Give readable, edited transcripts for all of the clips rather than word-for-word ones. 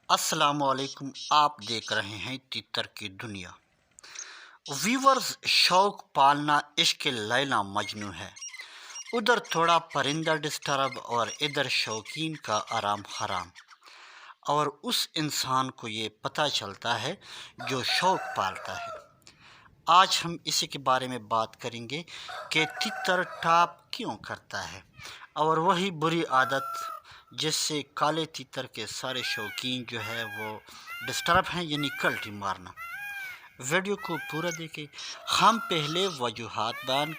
السلام علیکم، آپ دیکھ رہے ہیں تیتر کی دنیا۔ ویورز، شوق پالنا عشق لیلا مجنوں ہے۔ ادھر تھوڑا پرندہ ڈسٹرب اور ادھر شوقین کا آرام حرام، اور اس انسان کو یہ پتہ چلتا ہے جو شوق پالتا ہے۔ آج ہم اسی کے بارے میں بات کریں گے کہ تیتر ٹاپ کیوں کرتا ہے، اور وہی بری عادت جس سے کالے تیتر کے سارے شوقین جو ہے وہ ڈسٹرب ہیں، یعنی کلٹی مارنا۔ ویڈیو کو پورا دیکھیں۔ ہم پہلے وجوہات بیان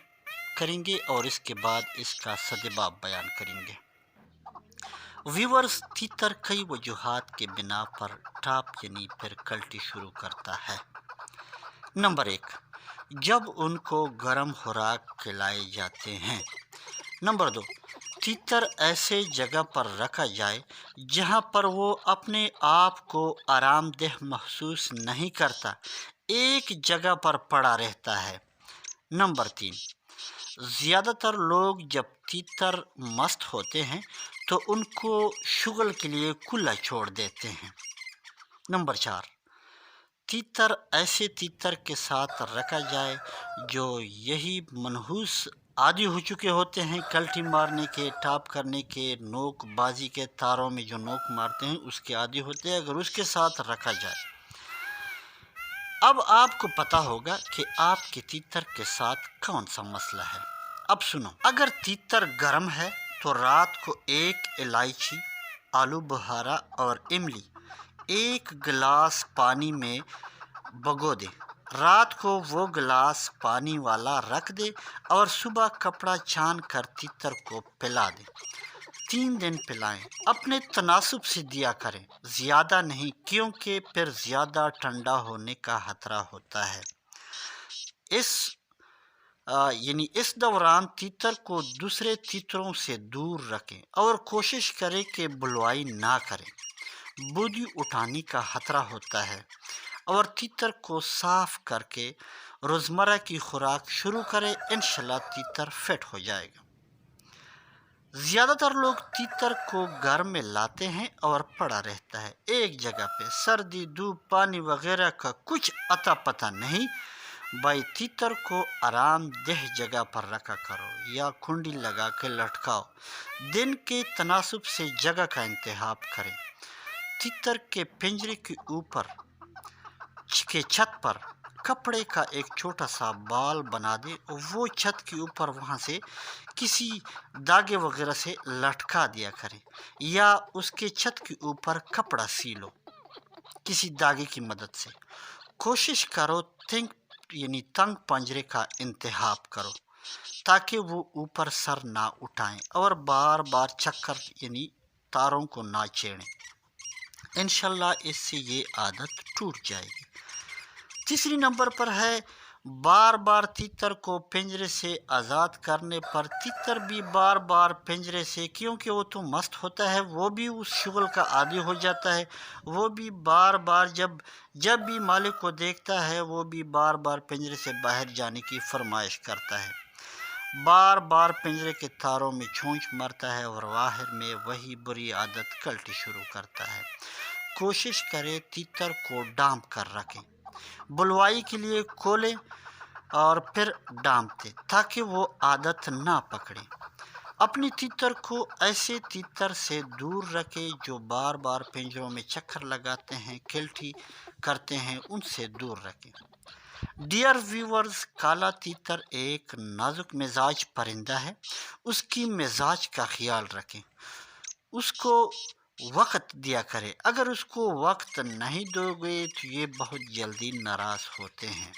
کریں گے اور اس کے بعد اس کا سدباب بیان کریں گے۔ ویورز، تیتر کئی وجوہات کے بنا پر ٹاپ یعنی پھر کلٹی شروع کرتا ہے۔ نمبر 1، جب ان کو گرم خوراک کھلائے جاتے ہیں۔ نمبر 2، تیتر ایسے جگہ پر رکھا جائے جہاں پر وہ اپنے آپ کو آرام دہ محسوس نہیں کرتا، ایک جگہ پر پڑا رہتا ہے۔ نمبر 3، زیادہ تر لوگ جب تیتر مست ہوتے ہیں تو ان کو شغل کے لیے کھلا چھوڑ دیتے ہیں۔ نمبر 4، تیتر ایسے تیتر کے ساتھ رکھا جائے جو یہی منحوس عادی ہو چکے ہوتے ہیں، کلٹی مارنے کے، ٹاپ کرنے کے، نوک بازی کے تاروں میں جو نوک مارتے ہیں اس کے عادی ہوتے ہیں، اگر اس کے ساتھ رکھا جائے۔ اب آپ کو پتہ ہوگا کہ آپ کے تیتر کے ساتھ کون سا مسئلہ ہے۔ اب سنو، اگر تیتر گرم ہے تو رات کو ایک الائچی، آلو بخارا اور املی ایک گلاس پانی میں بھگو دے۔ رات کو وہ گلاس پانی والا رکھ دے اور صبح کپڑا چھان کر تیتر کو پلا دے۔ 3 دن پلائیں، اپنے تناسب سے دیا کریں، زیادہ نہیں، کیونکہ پھر زیادہ ٹھنڈا ہونے کا خطرہ ہوتا ہے۔ اس دوران تیتر کو دوسرے تیتروں سے دور رکھیں اور کوشش کریں کہ بلوائی نہ کریں، بودی اٹھانے کا خطرہ ہوتا ہے۔ اور تیتر کو صاف کر کے روزمرہ کی خوراک شروع کریں، انشاءاللہ تیتر فٹ ہو جائے گا۔ زیادہ تر لوگ تیتر کو گھر میں لاتے ہیں اور پڑا رہتا ہے ایک جگہ پہ، سردی، دھوپ، پانی وغیرہ کا کچھ اتا پتہ نہیں۔ بھائی، تیتر کو آرام دہ جگہ پر رکھا کرو یا کنڈی لگا کے لٹکاؤ۔ دن کے تناسب سے جگہ کا انتخاب کریں۔ تیتر کے پنجرے کے اوپر کے چھت پر کپڑے کا ایک چھوٹا سا بال بنا دے، وہ چھت کے اوپر وہاں سے کسی داغے وغیرہ سے لٹکا دیا کریں، یا اس کے چھت کے اوپر کپڑا سی لو کسی داغے کی مدد سے۔ کوشش کرو تنگ پنجرے کا انتخاب کرو تاکہ وہ اوپر سر نہ اٹھائیں اور بار بار چکر یعنی تاروں کو نہ چھیڑیں۔ انشاءاللہ اس سے یہ عادت ٹوٹ جائے گی۔ تیسری نمبر پر ہے، بار بار تیتر کو پنجرے سے آزاد کرنے پر تیتر بھی بار بار پنجرے سے، کیونکہ وہ تو مست ہوتا ہے، وہ بھی اس شغل کا عادی ہو جاتا ہے، وہ بھی بار بار جب بھی مالک کو دیکھتا ہے وہ بھی بار بار پنجرے سے باہر جانے کی فرمائش کرتا ہے، بار بار پنجرے کے تاروں میں چھونچ مارتا ہے اور آخر میں وہی بری عادت کلٹی شروع کرتا ہے۔ کوشش کرے تیتر کو ڈانپ کر رکھیں، بلوائی کے لیے کھولیں اور پھر ڈانپ دیں تاکہ وہ عادت نہ پکڑے۔ اپنی تیتر کو ایسے تیتر سے دور رکھیں جو بار بار پنجروں میں چکر لگاتے ہیں، کلٹی کرتے ہیں، ان سے دور رکھیں۔ ڈیئر ویورز، کالا تیتر ایک نازک مزاج پرندہ ہے، اس کی مزاج کا خیال رکھیں، اس کو وقت دیا کرے۔ اگر اس کو وقت نہیں دو گے تو یہ بہت جلدی ناراض ہوتے ہیں۔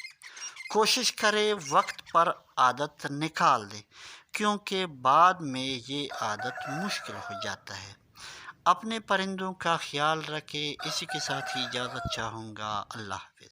کوشش کرے وقت پر عادت نکال دے، کیونکہ بعد میں یہ عادت مشکل ہو جاتا ہے۔ اپنے پرندوں کا خیال رکھے۔ اسی کے ساتھ ہی اجازت چاہوں گا۔ اللہ حافظ۔